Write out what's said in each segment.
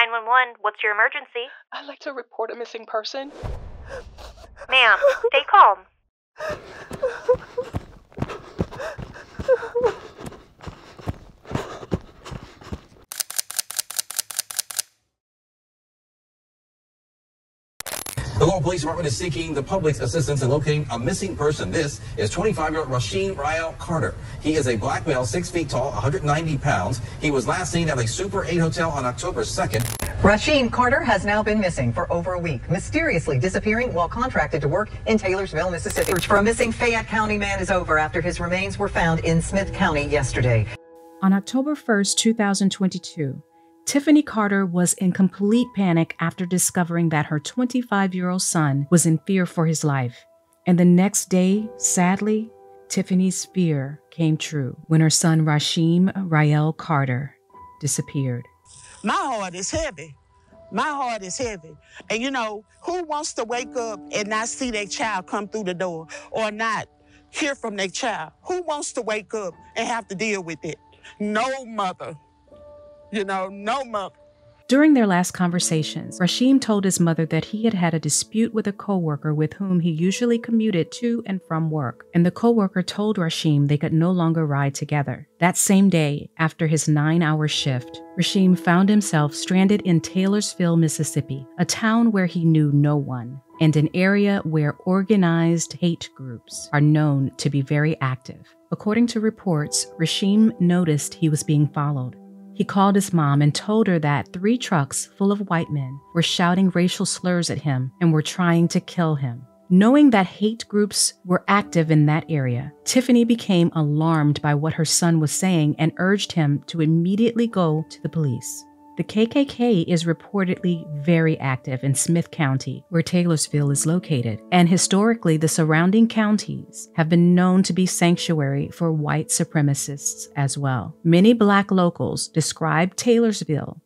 911, what's your emergency? I'd like to report a missing person. Ma'am, stay calm. The Lowell Police Department is seeking the public's assistance in locating a missing person. This is 25-year-old Rasheem Carter. He is a black male, 6 feet tall, 190 pounds. He was last seen at a Super 8 hotel on October 2nd. Rasheem Carter has now been missing for over a week, mysteriously disappearing while contracted to work in Taylorsville, Mississippi. Search for a missing Fayette County man is over after his remains were found in Smith County yesterday. On October 1st, 2022, Tiffany Carter was in complete panic after discovering that her 25-year-old son was in fear for his life. And the next day, sadly, Tiffany's fear came true when her son Rasheem Carter disappeared. My heart is heavy. My heart is heavy. And you know, who wants to wake up and not see their child come through the door or not hear from their child? Who wants to wake up and have to deal with it? No mother. You know, no mother. During their last conversations, Rasheem told his mother that he had had a dispute with a coworker with whom he usually commuted to and from work, and the coworker told Rasheem they could no longer ride together. That same day, after his 9-hour shift, Rasheem found himself stranded in Taylorsville, Mississippi, a town where he knew no one, and an area where organized hate groups are known to be very active. According to reports, Rasheem noticed he was being followed. He called his mom and told her that 3 trucks full of white men were shouting racial slurs at him and were trying to kill him. Knowing that hate groups were active in that area, Tiffany became alarmed by what her son was saying and urged him to immediately go to the police. The KKK is reportedly very active in Smith County, where Taylorsville is located, and historically the surrounding counties have been known to be sanctuary for white supremacists as well. Many black locals describe Taylorsville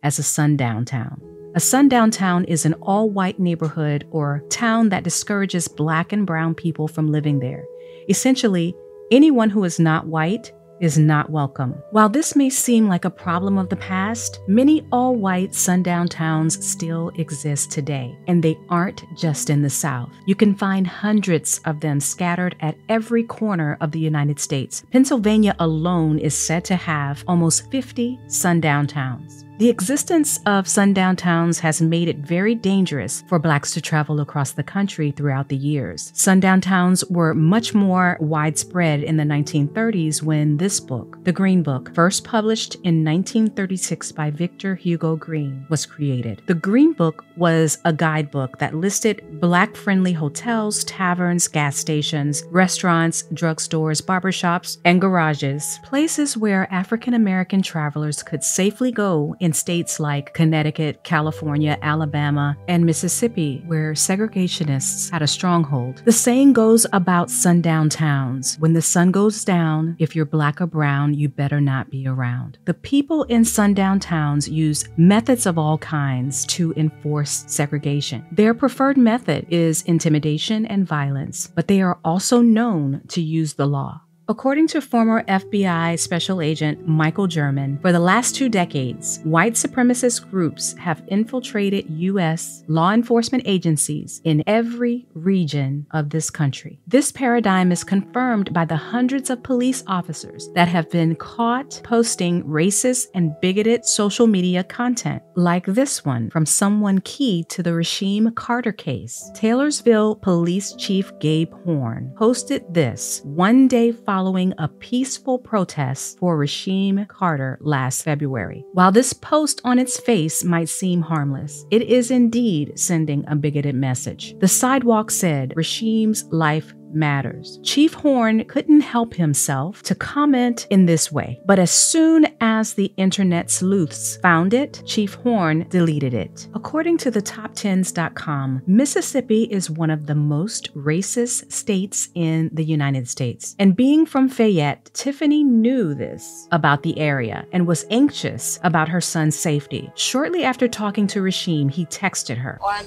as a sundown town. A sundown town is an all-white neighborhood or town that discourages black and brown people from living there. Essentially, anyone who is not white is not welcome. While this may seem like a problem of the past, many all-white sundown towns still exist today, and they aren't just in the South. You can find hundreds of them scattered at every corner of the United States. Pennsylvania alone is said to have almost 50 sundown towns. The existence of sundown towns has made it very dangerous for blacks to travel across the country throughout the years. Sundown towns were much more widespread in the 1930s when this book, The Green Book, first published in 1936 by Victor Hugo Green, was created. The Green Book was a guidebook that listed black-friendly hotels, taverns, gas stations, restaurants, drugstores, barbershops, and garages, places where African-American travelers could safely go in states like Connecticut, California, Alabama, and Mississippi, where segregationists had a stronghold. The saying goes about sundown towns: when the sun goes down, if you're black or brown, you better not be around. The people in sundown towns use methods of all kinds to enforce segregation. Their preferred method is intimidation and violence, but they are also known to use the law. According to former FBI Special Agent Michael German, for the last 2 decades, white supremacist groups have infiltrated U.S. law enforcement agencies in every region of this country. This paradigm is confirmed by the hundreds of police officers that have been caught posting racist and bigoted social media content, like this one from someone key to the Rasheem Carter case. Taylorsville Police Chief Gabe Horn posted this one day following a peaceful protest for Rasheem Carter last February. While this post on its face might seem harmless, it is indeed sending a bigoted message. The sidewalk said, "Rasheem's life matters." Chief Horn couldn't help himself to comment in this way, but as soon as the internet sleuths found it, Chief Horn deleted it. According to the top10s.com, Mississippi is one of the most racist states in the United States. And being from Fayette, Tiffany knew this about the area and was anxious about her son's safety. Shortly after talking to Rasheem, he texted her. On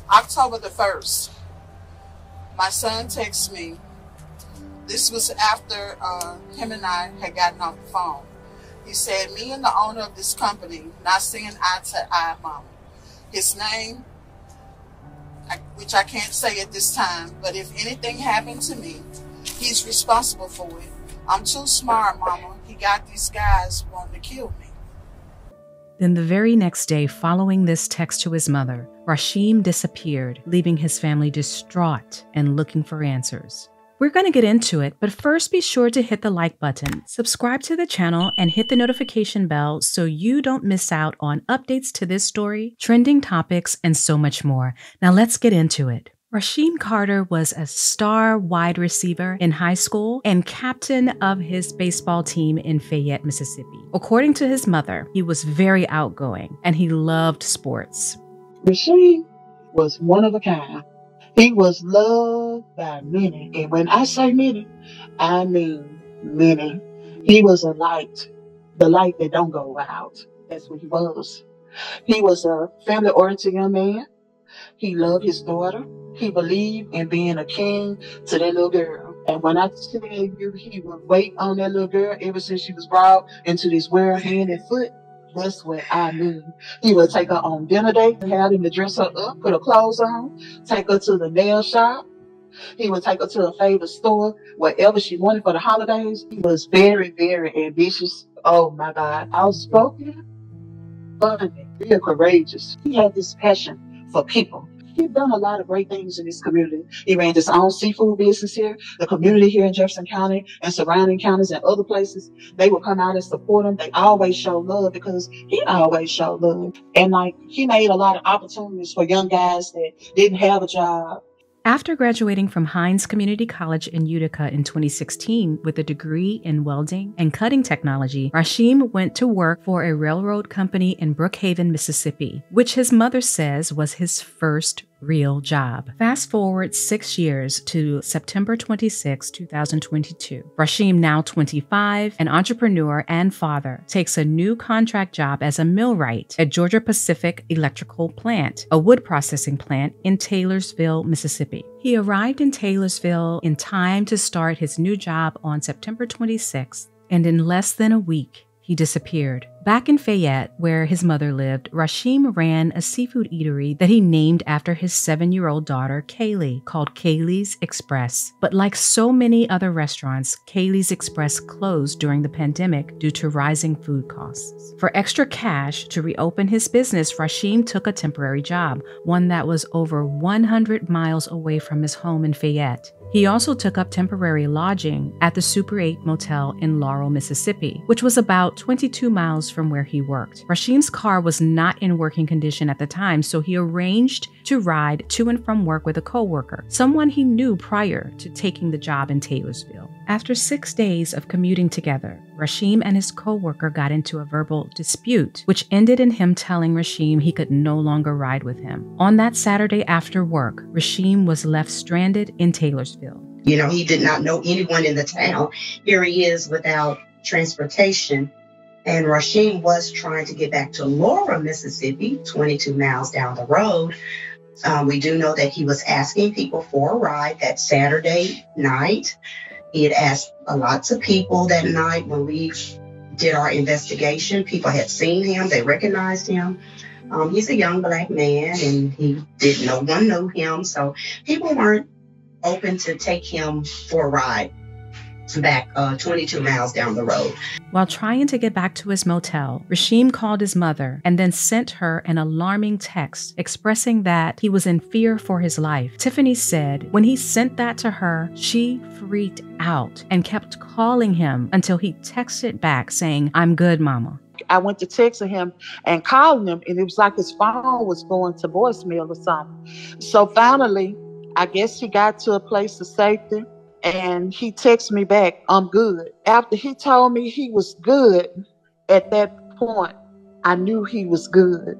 October the 1st, my son texted me. This was after him and I had gotten off the phone. He said, me and the owner of this company not seeing eye to eye, Mama. His name, which I can't say at this time, but if anything happened to me, he's responsible for it. I'm too smart, Mama. He got these guys wanting to kill me. Then the very next day following this text to his mother, Rasheem disappeared, leaving his family distraught and looking for answers. We're going to get into it, but first be sure to hit the like button, subscribe to the channel, and hit the notification bell so you don't miss out on updates to this story, trending topics, and so much more. Now let's get into it. Rasheem Carter was a star wide receiver in high school and captain of his baseball team in Fayette, Mississippi. According to his mother, he was very outgoing and he loved sports. Rasheem was one of a kind. He was loved by many, and when I say many, I mean many. He was a light, the light that don't go out. That's what he was. He was a family-oriented young man. He loved his daughter. He believed in being a king to that little girl. And when I tell you he would wait on that little girl ever since she was brought into this world, hand and foot, that's what I mean. He would take her on dinner date, have him to dress her up, put her clothes on, take her to the nail shop. He would take her to a favorite store, wherever she wanted for the holidays. He was very, very ambitious. Oh my God. Outspoken, funny, real courageous. He had this passion for people. He's done a lot of great things in this community. He ran his own seafood business here. The community here in Jefferson County and surrounding counties and other places, they would come out and support him. They always show love because he always showed love. And he made a lot of opportunities for young guys that didn't have a job. After graduating from Hines Community College in Utica in 2016 with a degree in welding and cutting technology, Rasheem went to work for a railroad company in Brookhaven, Mississippi, which his mother says was his first real job. Fast forward 6 years to September 26, 2022. Rasheem, now 25, an entrepreneur and father, takes a new contract job as a millwright at Georgia Pacific Electrical Plant, a wood processing plant in Taylorsville, Mississippi. He arrived in Taylorsville in time to start his new job on September 26th, and in less than a week, he disappeared. Back in Fayette, where his mother lived, Rasheem ran a seafood eatery that he named after his 7-year-old daughter, Kaylee, called Kaylee's Express. But like so many other restaurants, Kaylee's Express closed during the pandemic due to rising food costs. For extra cash to reopen his business, Rasheem took a temporary job, one that was over 100 miles away from his home in Fayette. He also took up temporary lodging at the Super 8 Motel in Laurel, Mississippi, which was about 22 miles from where he worked. Rasheem's car was not in working condition at the time, so he arranged to ride to and from work with a coworker, someone he knew prior to taking the job in Taylorsville. After 6 days of commuting together, Rasheem and his coworker got into a verbal dispute, which ended in him telling Rasheem he could no longer ride with him. On that Saturday after work, Rasheem was left stranded in Taylorsville. You know, he did not know anyone in the town. Here he is without transportation. And Rasheem was trying to get back to Laurel, Mississippi, 22 miles down the road. We do know that he was asking people for a ride that Saturday night. He had asked lots of people that night when we did our investigation. People had seen him. They recognized him. He's a young black man, and no one knew him. So people weren't open to take him for a ride back 22 miles down the road. While trying to get back to his motel, Rasheem called his mother and then sent her an alarming text expressing that he was in fear for his life. Tiffany said when he sent that to her, she freaked out and kept calling him until he texted back saying, "I'm good, Mama." I went to texting him and calling him, and it was like his phone was going to voicemail or something. So finally, I guess he got to a place of safety, and he texted me back, "I'm good." After he told me he was good, at that point, I knew he was good.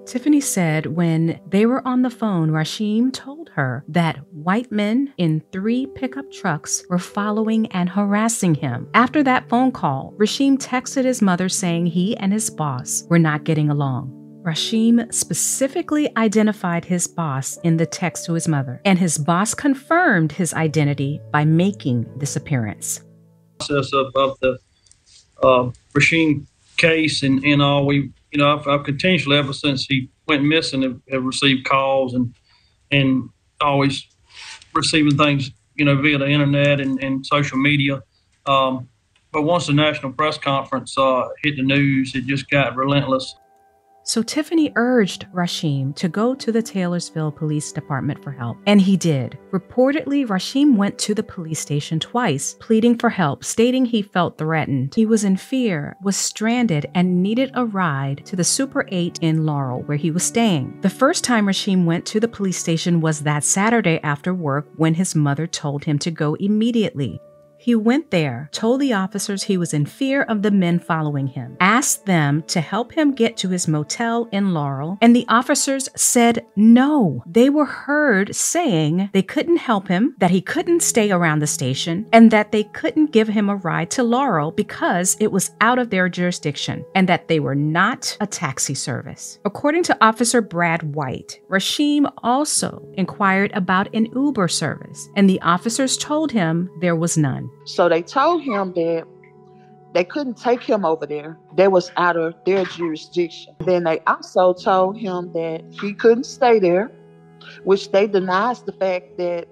Tiffany said when they were on the phone, Rasheem told her that white men in 3 pickup trucks were following and harassing him. After that phone call, Rasheem texted his mother saying he and his boss were not getting along. Rasheem specifically identified his boss in the text to his mother, and his boss confirmed his identity by making this appearance. Process of Rasheem case and all. I've continuously, ever since he went missing, have received calls and always receiving things, via the internet and social media. But once the national press conference hit the news, it just got relentless. So Tiffany urged Rasheem to go to the Taylorsville Police Department for help, and he did. Reportedly, Rasheem went to the police station twice, pleading for help, stating he felt threatened. He was in fear, was stranded, and needed a ride to the Super 8 in Laurel, where he was staying. The first time Rasheem went to the police station was that Saturday after work, when his mother told him to go immediately. He went there, told the officers he was in fear of the men following him, asked them to help him get to his motel in Laurel, and the officers said no. They were heard saying they couldn't help him, that he couldn't stay around the station, and that they couldn't give him a ride to Laurel because it was out of their jurisdiction, and that they were not a taxi service. According to Officer Brad White, Rasheem also inquired about an Uber service, and the officers told him there was none. So they told him that they couldn't take him over there. That was out of their jurisdiction. Then they also told him that he couldn't stay there, which they denies the fact that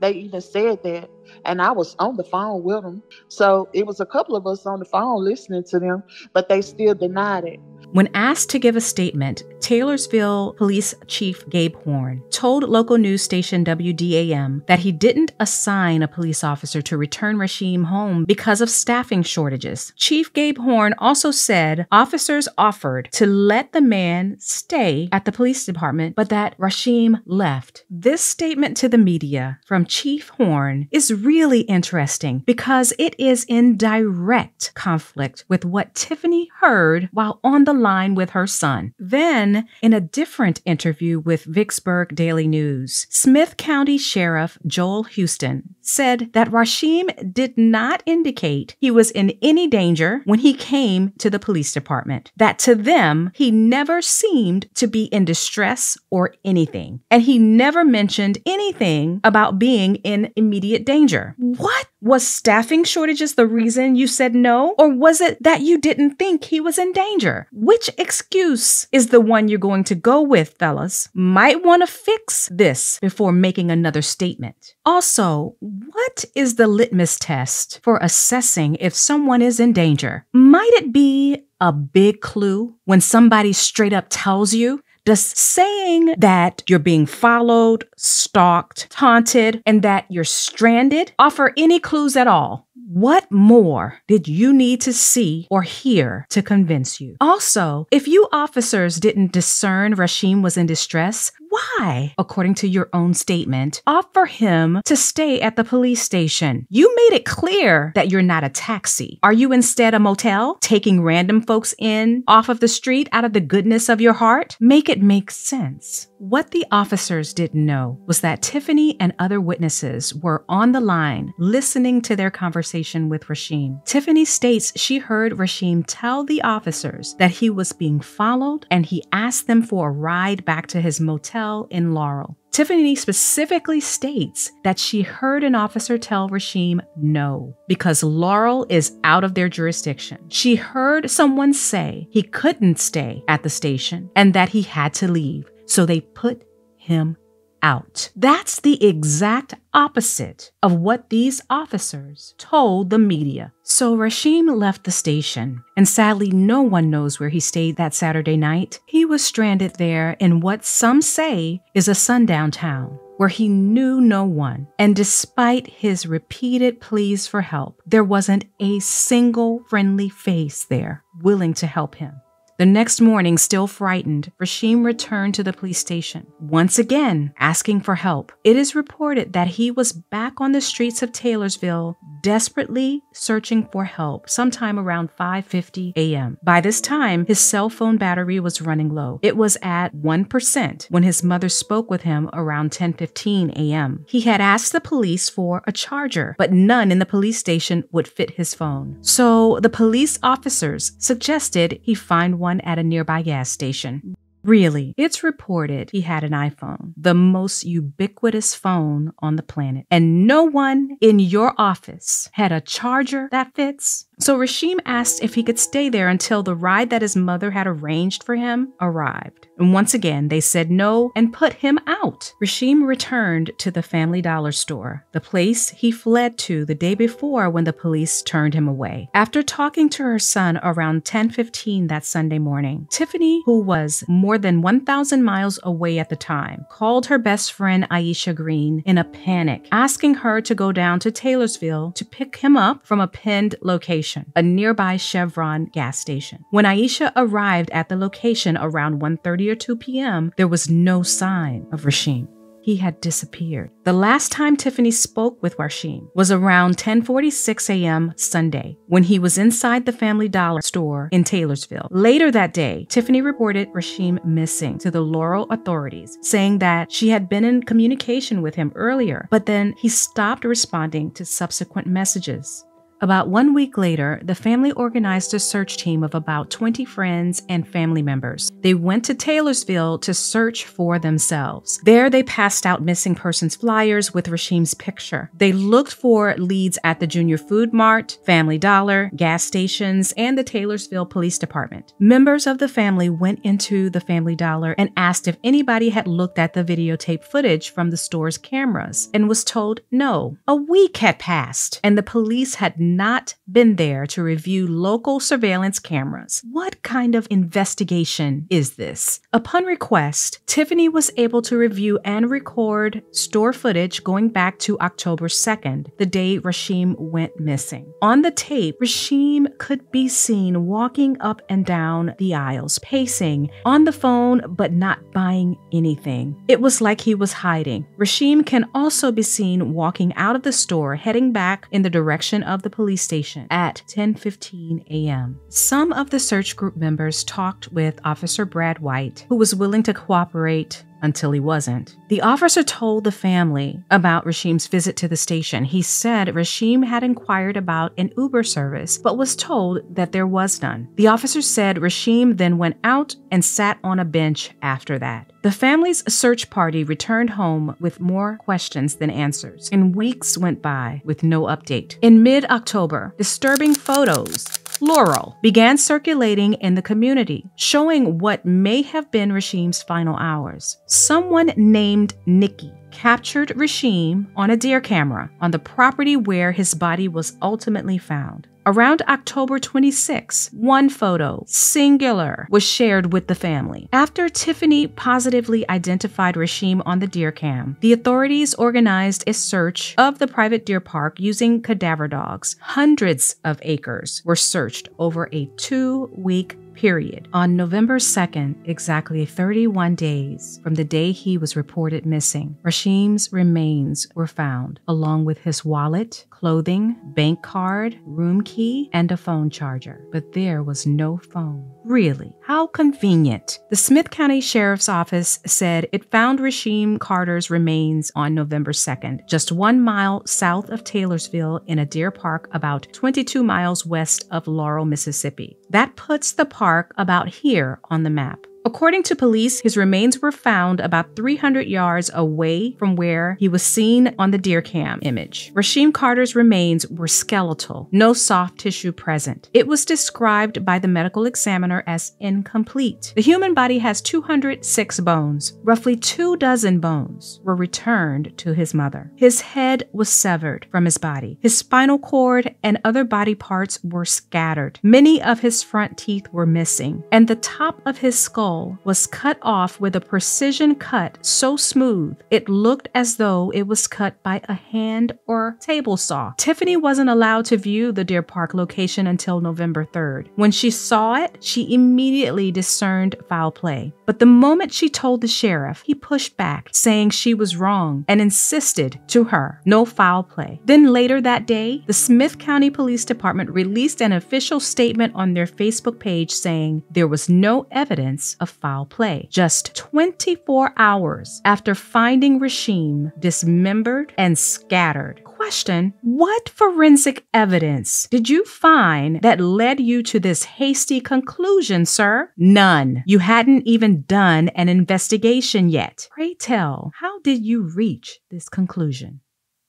they even said that. And I was on the phone with them. So it was a couple of us on the phone listening to them, but they still denied it. When asked to give a statement, Taylorsville Police Chief Gabe Horn told local news station WDAM that he didn't assign a police officer to return Rasheem home because of staffing shortages. Chief Gabe Horn also said officers offered to let the man stay at the police department, but that Rasheem left. This statement to the media from Chief Horn is really interesting because it is in direct conflict with what Tiffany heard while on the line with her son. Then, in a different interview with Vicksburg Daily News, Smith County Sheriff Joel Houston said that Rasheem did not indicate he was in any danger when he came to the police department, that to them, he never seemed to be in distress or anything, and he never mentioned anything about being in immediate danger. What? Was staffing shortages the reason you said no? Or was it that you didn't think he was in danger? Which excuse is the one you're going to go with, fellas? Might want to fix this before making another statement. Also, what is the litmus test for assessing if someone is in danger? Might it be a big clue when somebody straight up tells you? Does saying that you're being followed, stalked, taunted, and that you're stranded offer any clues at all? What more did you need to see or hear to convince you? Also, if you officers didn't discern Rasheem was in distress, why, according to your own statement, offer him to stay at the police station? You made it clear that you're not a taxi. Are you instead a motel, taking random folks in off of the street out of the goodness of your heart? Make it make sense. What the officers didn't know was that Tiffany and other witnesses were on the line listening to their conversation with Rasheem. Tiffany states she heard Rasheem tell the officers that he was being followed and he asked them for a ride back to his motel in Laurel. Tiffany specifically states that she heard an officer tell Rasheem no, because Laurel is out of their jurisdiction. She heard someone say he couldn't stay at the station and that he had to leave, so they put him out. That's the exact opposite of what these officers told the media. So Rasheem left the station, and sadly no one knows where he stayed that Saturday night. He was stranded there in what some say is a sundown town, where he knew no one. And despite his repeated pleas for help, there wasn't a single friendly face there willing to help him. The next morning, still frightened, Rasheem returned to the police station, once again asking for help. It is reported that he was back on the streets of Taylorsville, desperately searching for help sometime around 5:50 a.m. By this time, his cell phone battery was running low. It was at 1% when his mother spoke with him around 10:15 a.m. He had asked the police for a charger, but none in the police station would fit his phone. So the police officers suggested he find one at a nearby gas station. Really, it's reported he had an iPhone, the most ubiquitous phone on the planet, and no one in your office had a charger that fits. So Rasheem asked if he could stay there until the ride that his mother had arranged for him arrived. And once again, they said no and put him out. Rasheem returned to the Family Dollar store, the place he fled to the day before when the police turned him away. After talking to her son around 10:15 that Sunday morning, Tiffany, who was more than 1,000 miles away at the time, called her best friend Aisha Green in a panic, asking her to go down to Taylorsville to pick him up from a pinned location, a nearby Chevron gas station. When Aisha arrived at the location around 1:30 or 2 p.m., there was no sign of Rasheem. He had disappeared. The last time Tiffany spoke with Rasheem was around 10:46 a.m. Sunday, when he was inside the Family Dollar store in Taylorsville. Later that day, Tiffany reported Rasheem missing to the Laurel authorities, saying that she had been in communication with him earlier, but then he stopped responding to subsequent messages. About 1 week later, the family organized a search team of about 20 friends and family members. They went to Taylorsville to search for themselves. There, they passed out missing persons flyers with Rasheem's picture. They looked for leads at the Junior Food Mart, Family Dollar, gas stations, and the Taylorsville Police Department. Members of the family went into the Family Dollar and asked if anybody had looked at the videotape footage from the store's cameras and was told no. A week had passed, and the police had not been there to review local surveillance cameras. What kind of investigation is this? Upon request, Tiffany was able to review and record store footage going back to October 2nd, the day Rasheem went missing. On the tape, Rasheem could be seen walking up and down the aisles, pacing, on the phone, but not buying anything. It was like he was hiding. Rasheem can also be seen walking out of the store, heading back in the direction of the police station at 10:15 a.m. Some of the search group members talked with Officer Brad White, who was willing to cooperate until he wasn't. The officer told the family about Rasheem's visit to the station. He said Rasheem had inquired about an Uber service, but was told that there was none. The officer said Rasheem then went out and sat on a bench after that. The family's search party returned home with more questions than answers, and weeks went by with no update. In mid-October, disturbing photos, plural, began circulating in the community, showing what may have been Rasheem's final hours. Someone named Nikki captured Rasheem on a deer camera on the property where his body was ultimately found. Around October 26, one photo, singular, was shared with the family. After Tiffany positively identified Rasheem on the deer cam, the authorities organized a search of the private deer park using cadaver dogs. Hundreds of acres were searched over a 2-week period. On November 2nd, exactly 31 days from the day he was reported missing, Rasheem's remains were found, along with his wallet, clothing, bank card, room key, and a phone charger. But there was no phone. Really? How convenient. The Smith County Sheriff's Office said it found Rasheem Carter's remains on November 2nd, just 1 mile south of Taylorsville in a deer park about 22 miles west of Laurel, Mississippi. That puts the park about here on the map. According to police, his remains were found about 300 yards away from where he was seen on the deer cam image. Rasheem Carter's remains were skeletal, no soft tissue present. It was described by the medical examiner as incomplete. The human body has 206 bones. Roughly 24 bones were returned to his mother. His head was severed from his body. His spinal cord and other body parts were scattered. Many of his front teeth were missing, and the top of his skull was cut off with a precision cut so smooth it looked as though it was cut by a hand or table saw. Tiffany wasn't allowed to view the deer park location until November 3rd. When she saw it, she immediately discerned foul play. But the moment she told the sheriff, he pushed back, saying she was wrong and insisted to her no foul play. Then later that day, the Smith County Police Department released an official statement on their Facebook page saying there was no evidence of foul play, just 24 hours after finding Rasheem dismembered and scattered. Question: what forensic evidence did you find that led you to this hasty conclusion, sir? None. You hadn't even done an investigation yet. Pray tell, how did you reach this conclusion?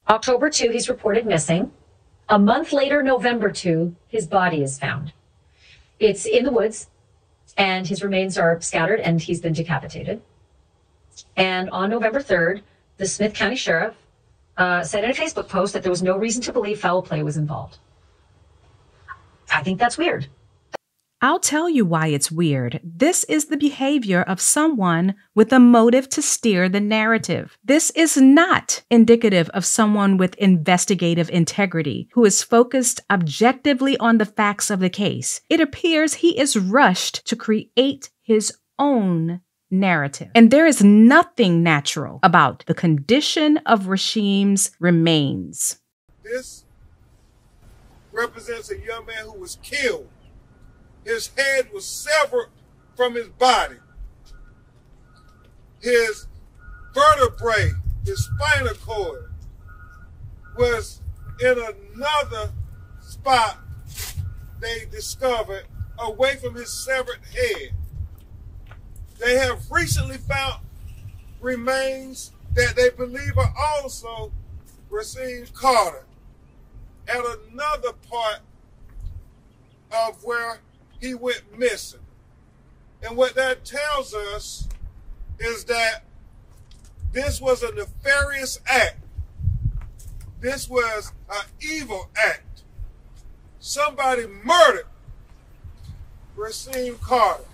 October 2, he's reported missing. A month later, November 2, his body is found. It's in the woods, and his remains are scattered, and he's been decapitated. And on November 3rd, the Smith County Sheriff said in a Facebook post that there was no reason to believe foul play was involved. I think that's weird. I'll tell you why it's weird. This is the behavior of someone with a motive to steer the narrative. This is not indicative of someone with investigative integrity who is focused objectively on the facts of the case. It appears he is rushed to create his own narrative. And there is nothing natural about the condition of Rasheem's remains. This represents a young man who was killed. His head was severed from his body. His vertebrae, his spinal cord, was in another spot they discovered away from his severed head. They have recently found remains that they believe are also Rasheem Carter at another part of where he went missing. And what that tells us is that this was a nefarious act. This was an evil act. Somebody murdered Rasheem Carter.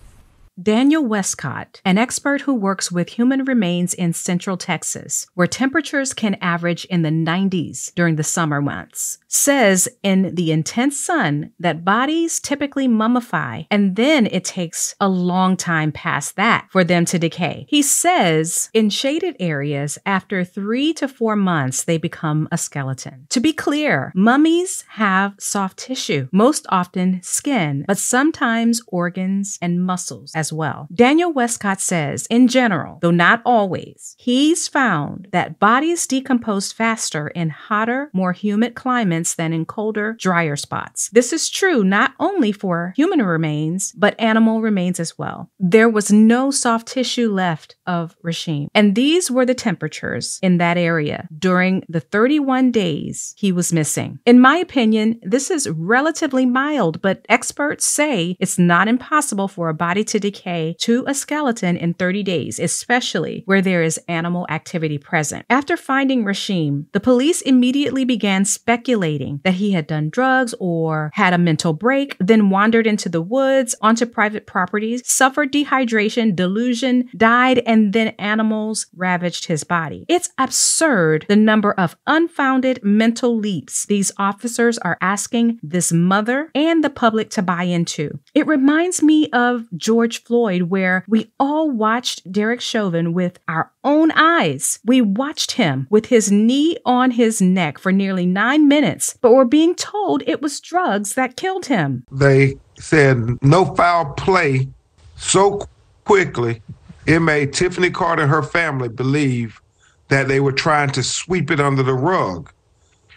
Daniel Westcott, an expert who works with human remains in Central Texas, where temperatures can average in the 90s during the summer months, says in the intense sun that bodies typically mummify, and then it takes a long time past that for them to decay. He says in shaded areas, after 3 to 4 months, they become a skeleton. To be clear, mummies have soft tissue, most often skin, but sometimes organs and muscles as well. Daniel Westcott says, in general, though not always, he's found that bodies decompose faster in hotter, more humid climates than in colder, drier spots. This is true not only for human remains, but animal remains as well. There was no soft tissue left of Rasheem, and these were the temperatures in that area during the 31 days he was missing. In my opinion, this is relatively mild, but experts say it's not impossible for a body to decay to a skeleton in 30 days, especially where there is animal activity present. After finding Rasheem, the police immediately began speculating that he had done drugs or had a mental break, then wandered into the woods, onto private properties, suffered dehydration, delusion, died, and then animals ravaged his body. It's absurd the number of unfounded mental leaps these officers are asking this mother and the public to buy into. It reminds me of George Floyd, where we all watched Derek Chauvin with our own eyes. We watched him with his knee on his neck for nearly 9 minutes, but we're being told it was drugs that killed him. They said no foul play so quickly, it made Tiffany Carter and her family believe that they were trying to sweep it under the rug.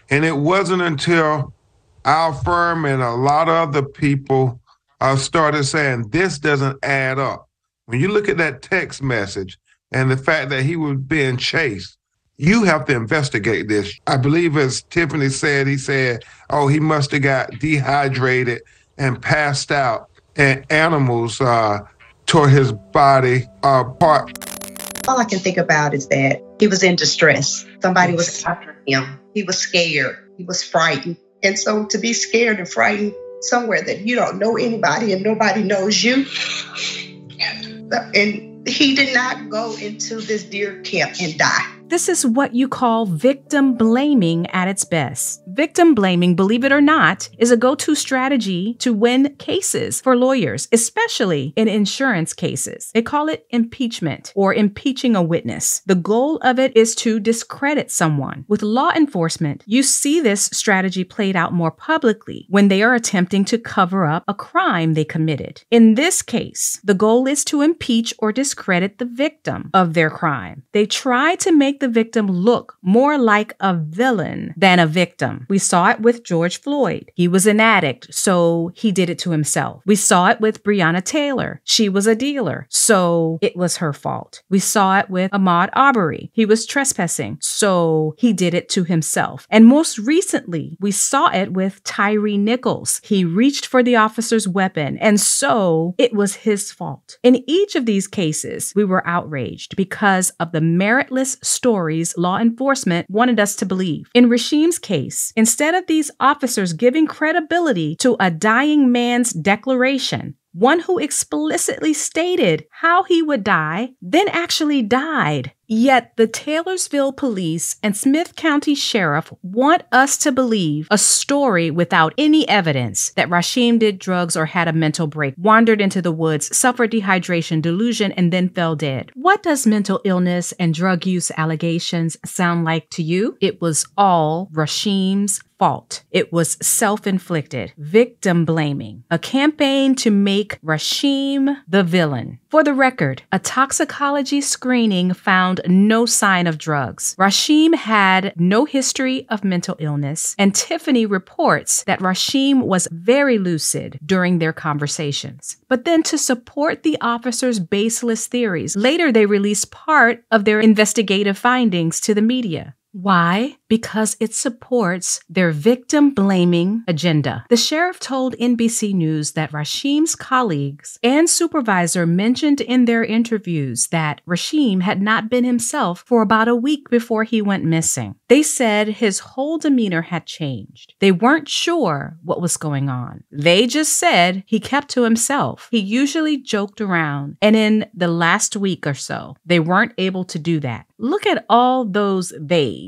And it wasn't until our firm and a lot of other people started saying, this doesn't add up. When you look at that text message and the fact that he was being chased, you have to investigate this. I believe as Tiffany said, he said, oh, he must have got dehydrated and passed out, and animals tore his body apart. All I can think about is that he was in distress. Somebody was after him. He was scared. He was frightened. And so to be scared and frightened somewhere that you don't know anybody and nobody knows you. And he did not go into this deer camp and die. This is what you call victim blaming at its best. Victim blaming, believe it or not, is a go-to strategy to win cases for lawyers, especially in insurance cases. They call it impeachment or impeaching a witness. The goal of it is to discredit someone. With law enforcement, you see this strategy played out more publicly when they are attempting to cover up a crime they committed. In this case, the goal is to impeach or discredit the victim of their crime. They try to make make the victim look more like a villain than a victim. We saw it with George Floyd. He was an addict, so he did it to himself. We saw it with Breonna Taylor. She was a dealer, so it was her fault. We saw it with Ahmaud Arbery. He was trespassing, so he did it to himself. And most recently, we saw it with Tyree Nichols. He reached for the officer's weapon, and so it was his fault. In each of these cases, we were outraged because of the meritless stories law enforcement wanted us to believe. In Rasheem's case, instead of these officers giving credibility to a dying man's declaration, one who explicitly stated how he would die, then actually died. Yet the Taylorsville Police and Smith County Sheriff want us to believe a story without any evidence that Rasheem did drugs or had a mental break, wandered into the woods, suffered dehydration, delusion, and then fell dead. What does mental illness and drug use allegations sound like to you? It was all Rasheem's fault. It was self-inflicted, victim blaming, a campaign to make Rasheem the villain. For the record, a toxicology screening found no sign of drugs. Rasheem had no history of mental illness, and Tiffany reports that Rasheem was very lucid during their conversations. But then to support the officers' baseless theories, later they released part of their investigative findings to the media. Why? Because it supports their victim-blaming agenda. The sheriff told NBC News that Rasheem's colleagues and supervisor mentioned in their interviews that Rasheem had not been himself for about a week before he went missing. They said his whole demeanor had changed. They weren't sure what was going on. They just said he kept to himself. He usually joked around, and in the last week or so, they weren't able to do that. Look at all those theys.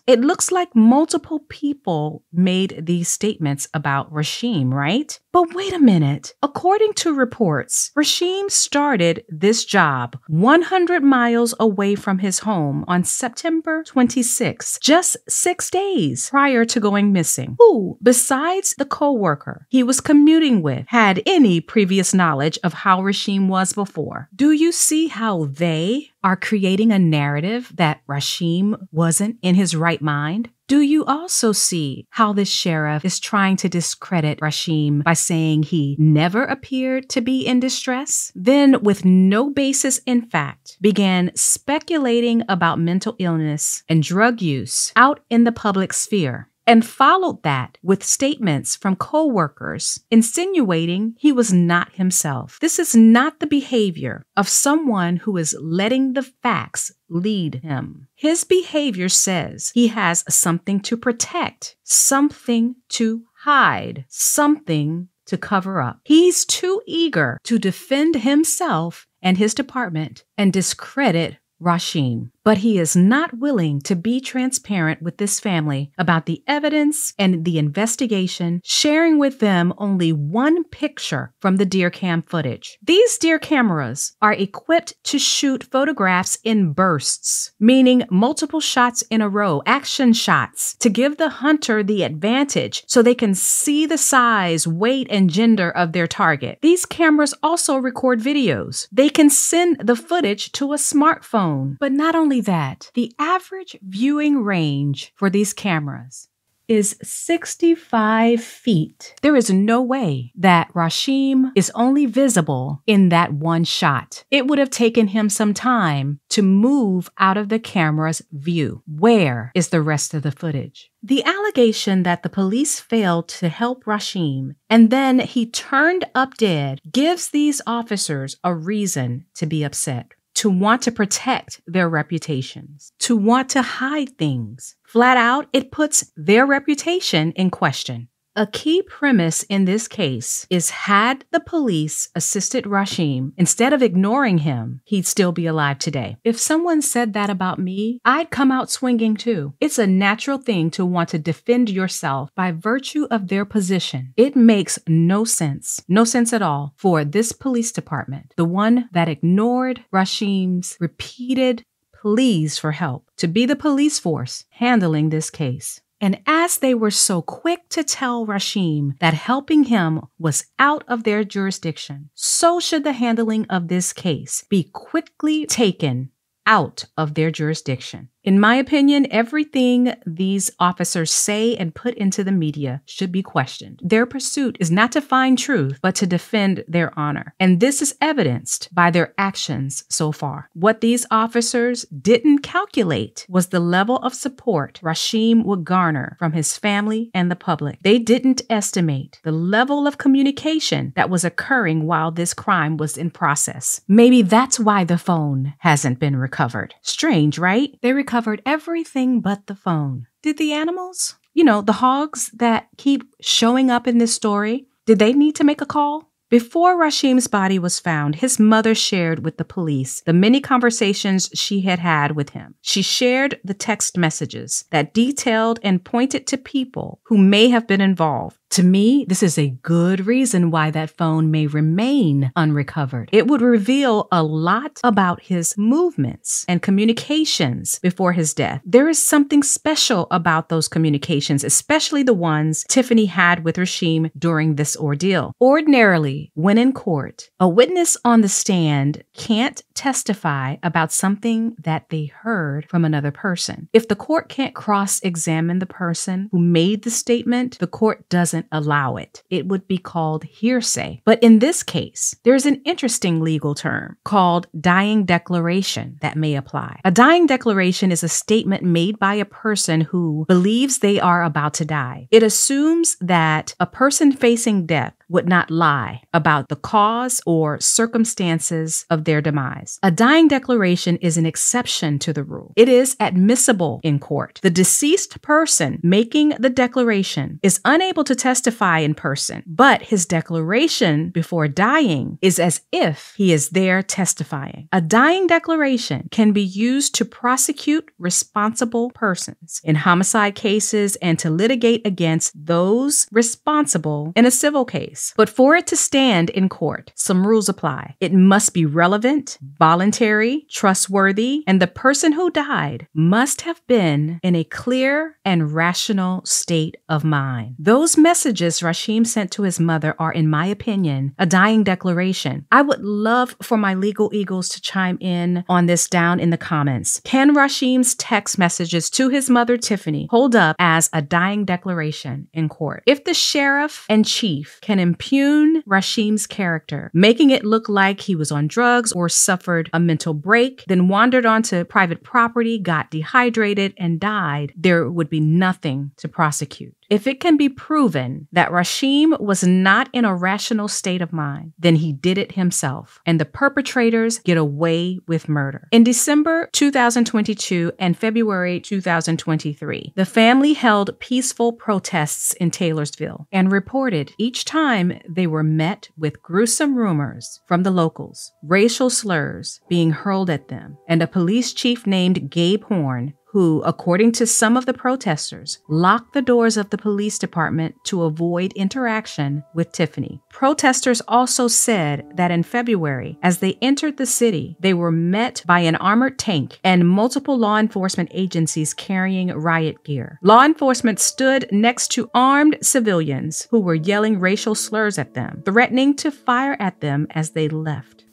It looks like multiple people made these statements about Rasheem, right? But wait a minute. According to reports, Rasheem started this job 100 miles away from his home on September 26, just 6 days prior to going missing. Who, besides the co-worker he was commuting with, had any previous knowledge of how Rasheem was before? Do you see how they are creating a narrative that Rasheem wasn't in his right mind? Do you also see how the sheriff is trying to discredit Rasheem by saying he never appeared to be in distress? Then, with no basis in fact, began speculating about mental illness and drug use out in the public sphere, and followed that with statements from co-workers insinuating he was not himself. This is not the behavior of someone who is letting the facts lead him. His behavior says he has something to protect, something to hide, something to cover up. He's too eager to defend himself and his department and discredit Rasheem, but he is not willing to be transparent with this family about the evidence and the investigation, sharing with them only one picture from the deer cam footage. These deer cameras are equipped to shoot photographs in bursts, meaning multiple shots in a row, action shots, to give the hunter the advantage so they can see the size, weight, and gender of their target. These cameras also record videos. They can send the footage to a smartphone. But not only that, the average viewing range for these cameras is 65 feet. There is no way that Rasheem is only visible in that one shot. It would have taken him some time to move out of the camera's view. Where is the rest of the footage? The allegation that the police failed to help Rasheem and then he turned up dead gives these officers a reason to be upset, to want to protect their reputations, to want to hide things. Flat out, it puts their reputation in question. A key premise in this case is, had the police assisted Rasheem, instead of ignoring him, he'd still be alive today. If someone said that about me, I'd come out swinging too. It's a natural thing to want to defend yourself by virtue of their position. It makes no sense at all for this police department, the one that ignored Rasheem's repeated pleas for help, to be the police force handling this case. And as they were so quick to tell Rasheem that helping him was out of their jurisdiction, so should the handling of this case be quickly taken out of their jurisdiction. In my opinion, everything these officers say and put into the media should be questioned. Their pursuit is not to find truth, but to defend their honor. And this is evidenced by their actions so far. What these officers didn't calculate was the level of support Rasheem would garner from his family and the public. They didn't estimate the level of communication that was occurring while this crime was in process. Maybe that's why the phone hasn't been recovered. Strange, right? They recovered everything but the phone. Did the animals? You know, the hogs that keep showing up in this story, did they need to make a call? Before Rasheem's body was found, his mother shared with the police the many conversations she had had with him. She shared the text messages that detailed and pointed to people who may have been involved. To me, this is a good reason why that phone may remain unrecovered. It would reveal a lot about his movements and communications before his death. There is something special about those communications, especially the ones Tiffany had with Rasheem during this ordeal. Ordinarily, when in court, a witness on the stand can't testify about something that they heard from another person. If the court can't cross-examine the person who made the statement, the court doesn't allow it. It would be called hearsay. But in this case, there's an interesting legal term called dying declaration that may apply. A dying declaration is a statement made by a person who believes they are about to die. It assumes that a person facing death would not lie about the cause or circumstances of their demise. A dying declaration is an exception to the rule. It is admissible in court. The deceased person making the declaration is unable to testify in person, but his declaration before dying is as if he is there testifying. A dying declaration can be used to prosecute responsible persons in homicide cases and to litigate against those responsible in a civil case. But for it to stand in court, some rules apply. It must be relevant, voluntary, trustworthy, and the person who died must have been in a clear and rational state of mind. Those messages Rasheem sent to his mother are, in my opinion, a dying declaration. I would love for my legal eagles to chime in on this down in the comments. Can Rasheem's text messages to his mother, Tiffany, hold up as a dying declaration in court? If the sheriff and chief can impugn Rasheem's character, making it look like he was on drugs or suffered a mental break, then wandered onto private property, got dehydrated, and died, there would be nothing to prosecute. If it can be proven that Rasheem was not in a rational state of mind, then he did it himself, and the perpetrators get away with murder. In December 2022 and February 2023, the family held peaceful protests in Taylorsville and reported each time they were met with gruesome rumors from the locals, racial slurs being hurled at them, and a police chief named Gabe Horn, who, according to some of the protesters, locked the doors of the police department to avoid interaction with Tiffany. Protesters also said that in February, as they entered the city, they were met by an armored tank and multiple law enforcement agencies carrying riot gear. Law enforcement stood next to armed civilians who were yelling racial slurs at them, threatening to fire at them as they left.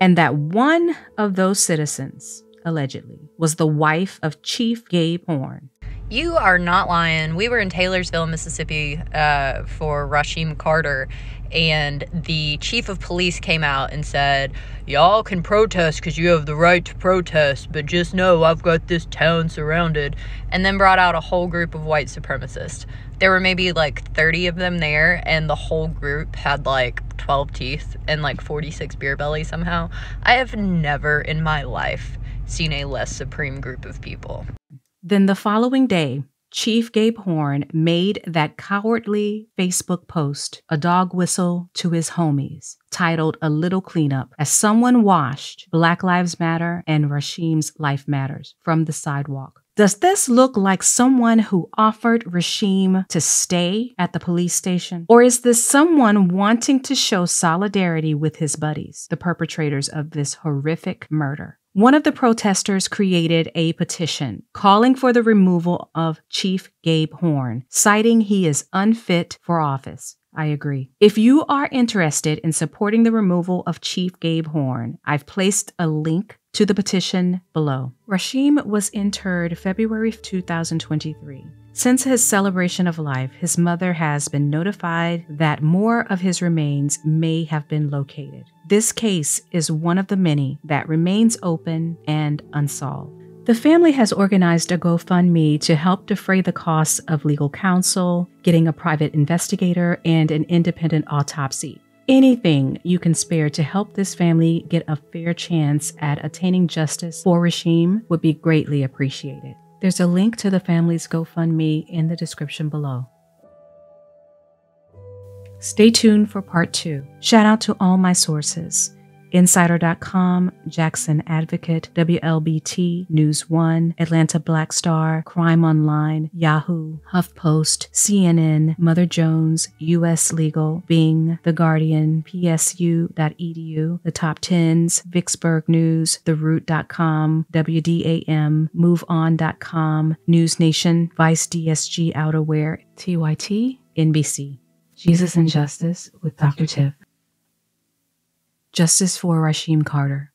And that one of those citizens, allegedly, was the wife of Chief Gabe Horn. You are not lying. We were in Taylorsville, Mississippi for Rasheem Carter, and the chief of police came out and said, y'all can protest because you have the right to protest, but just know I've got this town surrounded, and then brought out a whole group of white supremacists. There were maybe like 30 of them there, and the whole group had like 12 teeth and like 46 beer belly somehow. I have never in my life seen a less supreme group of people. Then the following day, Chief Gabe Horn made that cowardly Facebook post, a dog whistle to his homies, titled A Little Cleanup, as someone washed Black Lives Matter and Rasheem's Life Matters from the sidewalk. Does this look like someone who offered Rasheem to stay at the police station? Or is this someone wanting to show solidarity with his buddies, the perpetrators of this horrific murder? One of the protesters created a petition calling for the removal of Chief Gabe Horn, citing he is unfit for office. I agree. If you are interested in supporting the removal of Chief Gabe Horn, I've placed a link to the petition below. Rasheem was interred February 2023. Since his celebration of life, his mother has been notified that more of his remains may have been located. This case is one of the many that remains open and unsolved. The family has organized a GoFundMe to help defray the costs of legal counsel, getting a private investigator, and an independent autopsy. Anything you can spare to help this family get a fair chance at attaining justice for Rasheem would be greatly appreciated. There's a link to the family's GoFundMe in the description below. Stay tuned for part 2. Shout out to all my sources: Insider.com, Jackson Advocate, WLBT, NewsOne, Atlanta Black Star, CrimeOnline, Yahoo, HuffPost, CNN, Mother Jones, USLegal, Bing, The Guardian, PSU.edu, The Top Tens, Vicksburg News, TheRoot.com, WDAM, MoveOn.com, NewsNation, Vice DSG Outerwear, TYT, NBC. Jesus and Justice with Dr. Tiff. Justice for Rasheem Carter.